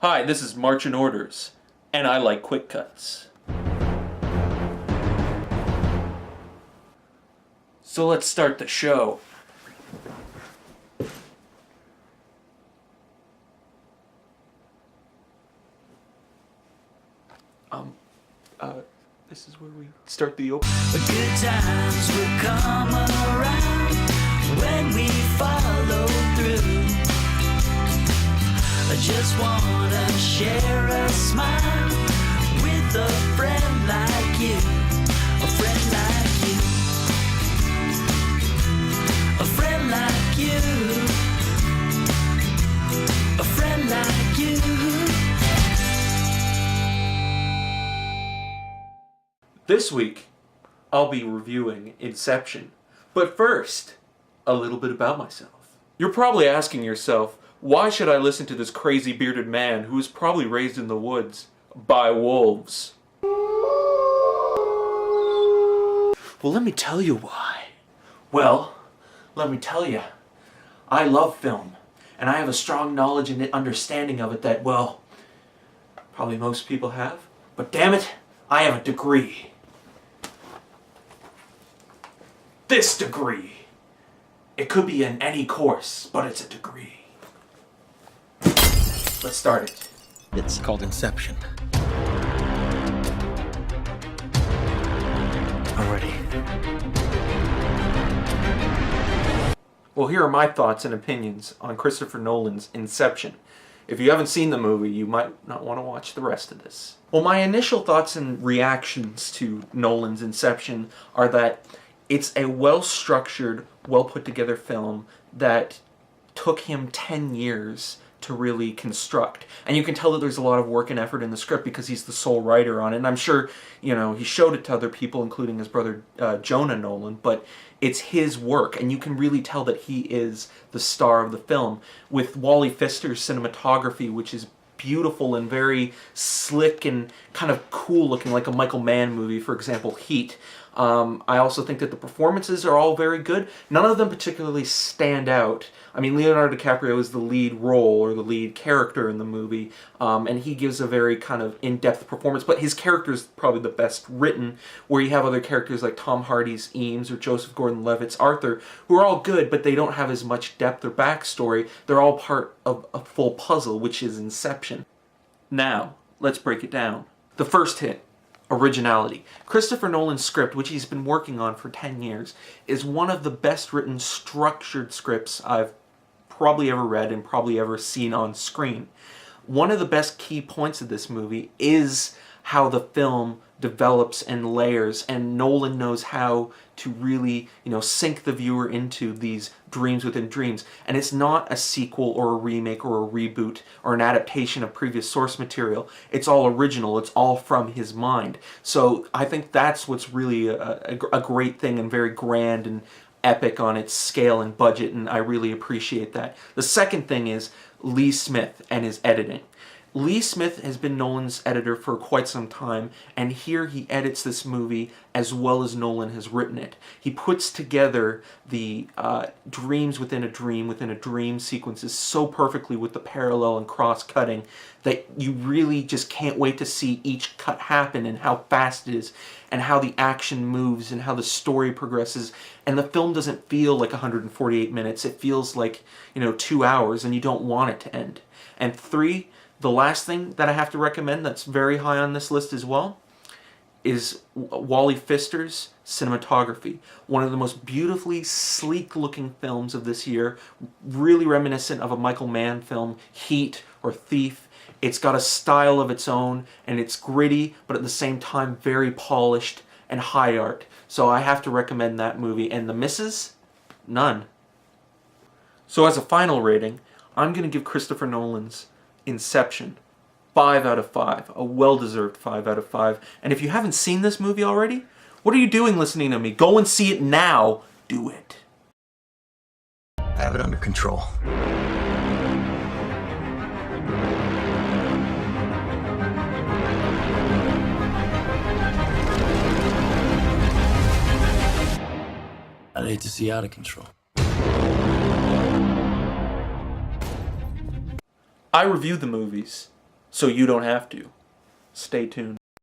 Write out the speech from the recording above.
Hi, this is Marchen Orders, and I like quick cuts. So let's start the show. This is where we start the open. The good times will come around when we follow through. I just wanna share a smile with a friend like you. A friend like you. A friend like you. A friend like you. This week, I'll be reviewing Inception. But first, a little bit about myself. You're probably asking yourself, why should I listen to this crazy bearded man who was probably raised in the woods by wolves? Well, let me tell you why. Well, let me tell you, I love film, and I have a strong knowledge and understanding of it that, well, probably most people have. But damn it, I have a degree. This degree. It could be in any course, but it's a degree. Let's start it. It's called Inception. Already. Well, here are my thoughts and opinions on Christopher Nolan's Inception. If you haven't seen the movie, you might not want to watch the rest of this. Well, my initial thoughts and reactions to Nolan's Inception are that it's a well-structured, well-put-together film that took him 10 years to really construct. And you can tell that there's a lot of work and effort in the script because he's the sole writer on it. And I'm sure, he showed it to other people, including his brother Jonah Nolan, but it's his work, and you can really tell that he is the star of the film. With Wally Pfister's cinematography, which is beautiful and very slick and kind of cool looking, like a Michael Mann movie, for example, Heat. I also think that the performances are all very good. None of them particularly stand out. I mean, Leonardo DiCaprio is the lead role, or the lead character in the movie, and he gives a very kind of in-depth performance, but his character is probably the best written, where you have other characters like Tom Hardy's Eames or Joseph Gordon-Levitt's Arthur, who are all good, but they don't have as much depth or backstory. They're all part of a full puzzle, which is Inception. Now, let's break it down. The first hit. Originality. Christopher Nolan's script, which he's been working on for 10 years, is one of the best written, structured scripts I've probably ever read and probably ever seen on screen. One of the best key points of this movie is how the film develops and layers, and Nolan knows how to really, sink the viewer into these dreams within dreams. And it's not a sequel or a remake or a reboot or an adaptation of previous source material. It's all original. It's all from his mind. So I think that's what's really a great thing, and very grand and epic on its scale and budget, and I really appreciate that. The second thing is Lee Smith and his editing. Lee Smith has been Nolan's editor for quite some time, and here he edits this movie as well as Nolan has written it. He puts together the dreams within a dream sequences so perfectly with the parallel and cross-cutting that you really just can't wait to see each cut happen, and how fast it is, and how the action moves, and how the story progresses. And the film doesn't feel like 148 minutes. It feels like, 2 hours, and you don't want it to end. And 3, the last thing that I have to recommend that's very high on this list as well is Wally Pfister's cinematography. One of the most beautifully sleek-looking films of this year, really reminiscent of a Michael Mann film, Heat or Thief. It's got a style of its own, and it's gritty, but at the same time very polished and high art. So I have to recommend that movie. And the misses? None. So as a final rating, I'm going to give Christopher Nolan's Inception 5 out of 5. A well-deserved 5 out of 5. And if you haven't seen this movie already, what are you doing listening to me? Go and see it now. Do it. I have it under control. I'd hate to see out of control. I review the movies. so you don't have to. Stay tuned.